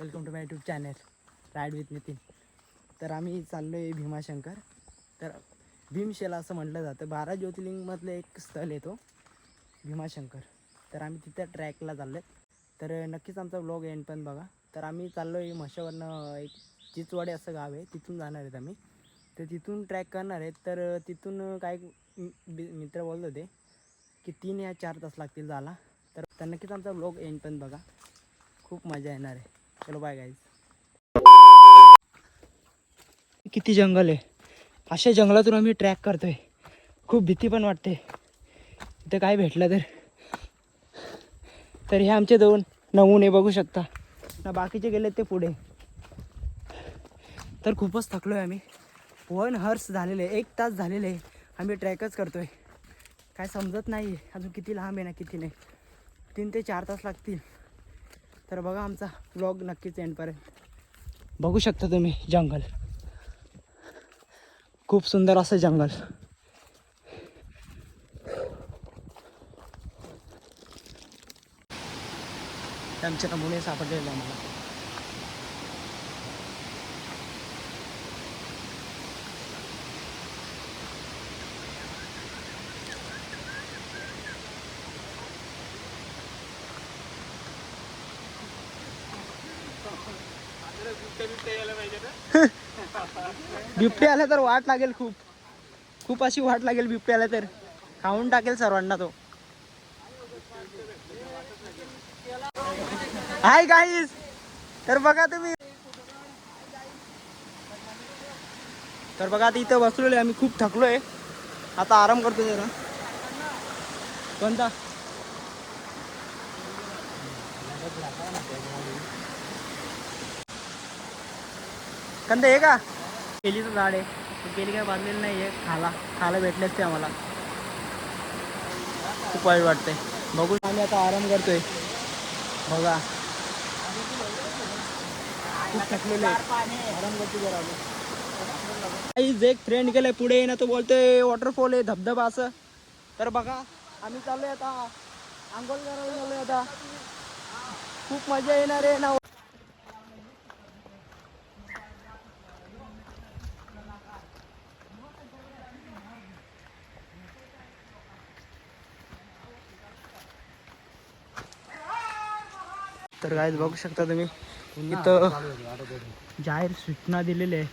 Welcome to my YouTube channel ride with Nitin. तर आम्ही चाललो आहे भीमाशंकर. तर भीमशेला असं म्हटलं जातं. 12 ज्योतिर्लिंगमधलं एक स्थळ येतो भीमाशंकर. तर आम्ही तिथं ट्रॅकला चाललो आहे. तर नक्कीच आमचा व्लॉग एंड पण बघा. तर आम्ही चाललो आहे म्हशावरनं एक चिचवाडे असं गाव आहे, तिथून जाणार आहेत आम्ही. तर तिथून ट्रॅक करणार आहेत. तर तिथून काय मित्र बोलत होते की 3 या 4 तास लागतील जायला. तर नक्कीच आमचा व्लॉग एंड पण बघा, खूप मजा येणार आहे. चलो बाय गाईज. किती जंगल आहे, अशा जंगलातून आम्ही ट्रॅक करतोय. खूप भीती पण वाटते. इथं काय भेटलं तर हे आमचे 2 नमुने बघू शकता ना. बाकीचे गेलेत ते पुढे. तर खूपच थकलो आहे आम्ही. 1 हर्स झालेले, 1 तास झालेले आहे आम्ही ट्रॅकच करतोय. काय समजत नाही अजून किती लांब आहे ना किती नाही. 3 ते 4 तास लागतील. तर बघा आमचा व्लॉग नक्कीच एंडपर्यंत. बघू शकता तुम्ही जंगल, खूप सुंदर असं जंगल. आमचे नमुने सापडलेले आहे मला. बिबटे आले तर वाट लागेल, खूप अशी वाट लागेल. बिबटे आले तर खाऊन टाकेल सर्वांना तो. हाय गाईज, तर बघा तुम्ही. तर बघा आता इथं बसलेलो आहे आम्ही. खूप थकलोय, आता आराम करतो जरा. कोणता कंद आहे का? केलीचं झाड आहे. केली काय बांधलेलं नाही आहे. खायला भेटले असते आम्हाला. खूप वाईट वाटतंय. बघू आम्ही आता आराम करतोय. बघा खूप थकलेलो आहे, आराम करतो जरा. एक फ्रेंड गेलाय पुढे ना, तो बोलतोय वॉटरफॉल आहे, धबधबा असं. तर बघा आम्ही चाललोय आता, आंघोळ करायला चाललोय आता. खूप मजा येणार आहे ना. तर गाईज बघू शकता तुम्ही, इथं जाहीर सूचना दिलेली आहे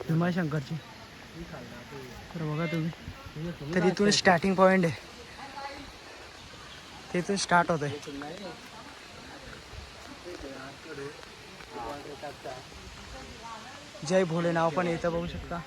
भीमाशंकरची. तर बघा तुम्ही, तर इथून स्टार्टिंग पॉईंट आहे, तिथून स्टार्ट होत आहे. जय भोले नाव पण इथं बघू शकता.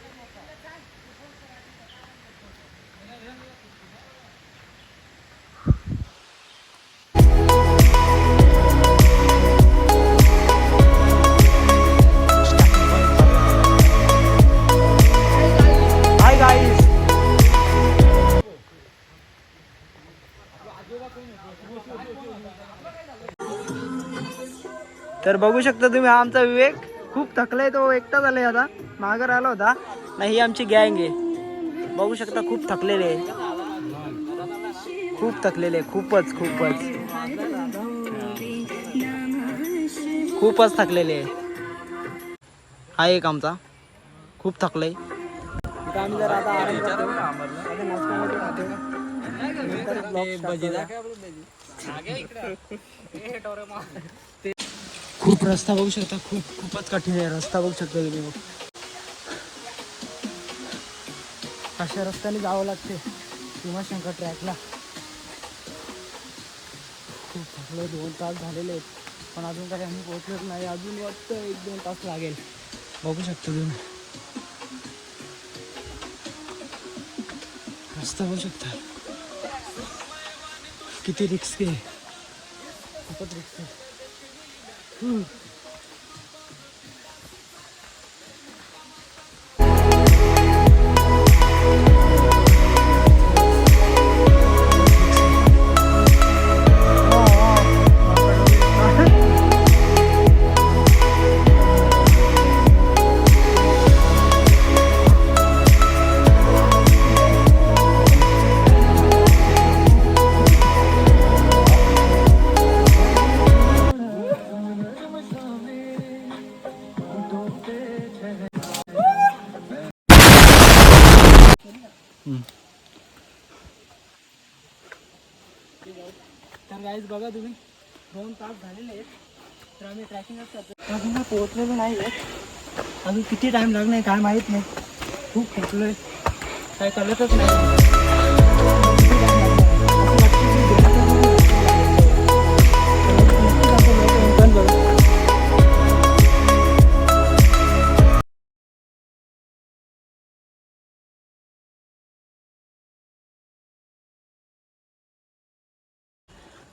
हाय गाईज, तर बघू शकता तुम्ही, हा आमचा विवेक. खूप थकलाय तो, एकटा झालाय आता. माघार आला होता ना. ही आमची गँग आहे, बघू शकता. खूप थकलेले आहे, खूप थकलेले आहे. खूपच थकलेले आहे. हा एक आमचा खूप थकलाय. आम्ही जरा आता आराम करतो. खूप रस्ता बघू शकता, खूपच कठीण आहे रस्ता. बघू शकता तुम्ही, अशा रस्त्याने जावं लागते भीमाशंकर ट्रॅकला. खूप थकलो, 2 तास झालेले आहेत, पण अजून काही आम्ही पोहोचलोच नाही. अजून वाटतं 1-2 तास लागेल. बघू शकता तुम्ही, रस्ता बघू शकता किती रिस्की आहे, खूपच रिस्की आहे. तर गाईज बघा तुम्ही 2 तास झालेले आहेत. तर आम्ही ट्रॅकिंगच करतो. अजून पोहोचलेलो नाही आहे. अजून किती टाईम लागणार काय माहीत नाही. खूप थकलो आहे, काय कळतच नाही.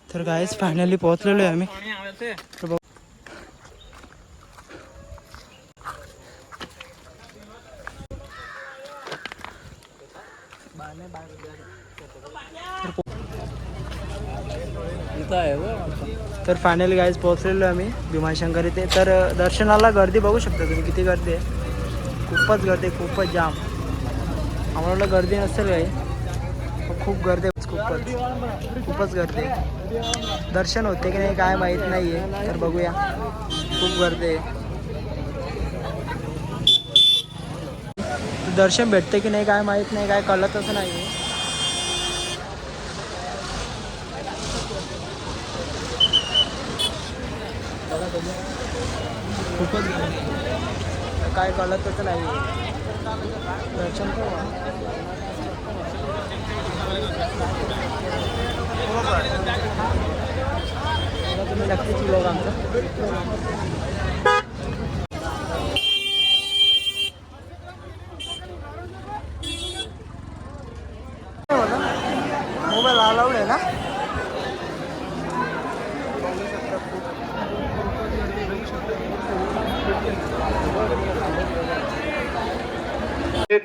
तर गाईज फायनली पोहोचलेलो आहे आम्ही. तर बघ तर फायनली गाईज पोहोचलेलो आहे आम्ही भीमाशंकर इथे. तर दर्शनाला गर्दी बघू शकता तुम्ही किती गर्दी आहे. खूपच गर्दी आहे, खूपच जाम. आम्हाला गर्दी नसेल काही, खूप गर्दी आहे, खूपच गर्दी आहे. दर्शन होते की नाही काय माहीत नाही आहे. तर बघूया, खूप गर्दी आहे. दर्शन भेटते की नाही काय माहीत नाही, काय कळतच नाही आहे. खूपच काय कळतच नाही दर्शन तुम्ही नक्कीच व्लॉग आमचा. मोबाईल अलाउड आहे ना.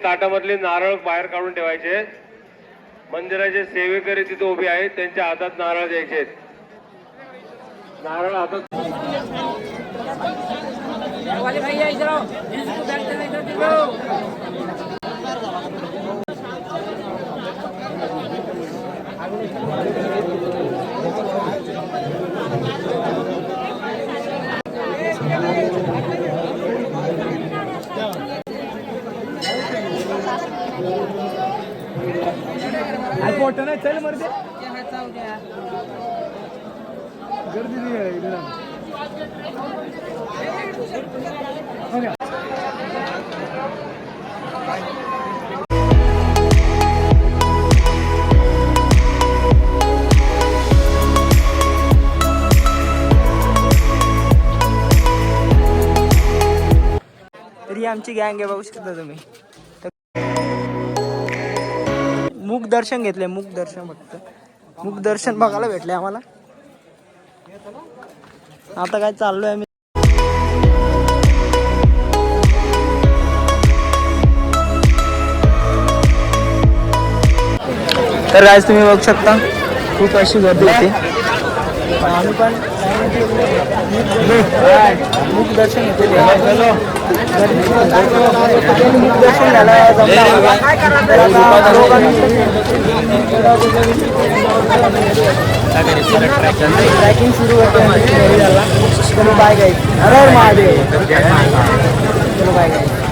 ताटामधले नारळ बाहेर काढून ठेवायचे. मंदिराचे सेवेकरी तिथे उभे आहेत, त्यांच्या हातात नारळ द्यायचे. नारळ हातात. फोटो नाही चल मरते गर्दी नाही आहे. तरी आमची गँग आहे बघू शकता तुम्ही. मुख दर्शन घेतले, मुख दर्शन फक्त मुख दर्शन बघायला भेटले आम्हाला. आता काय चाललोय आम्ही. तर गाईज तुम्ही बघू शकता खूप अशी गर्दी होती. आम्ही पण मुख दर्शन घेतले. मुख दर्शन झालं ट्रॅकिंग सुरू होते. Bye guys. हर हर महादेव. Bye guys.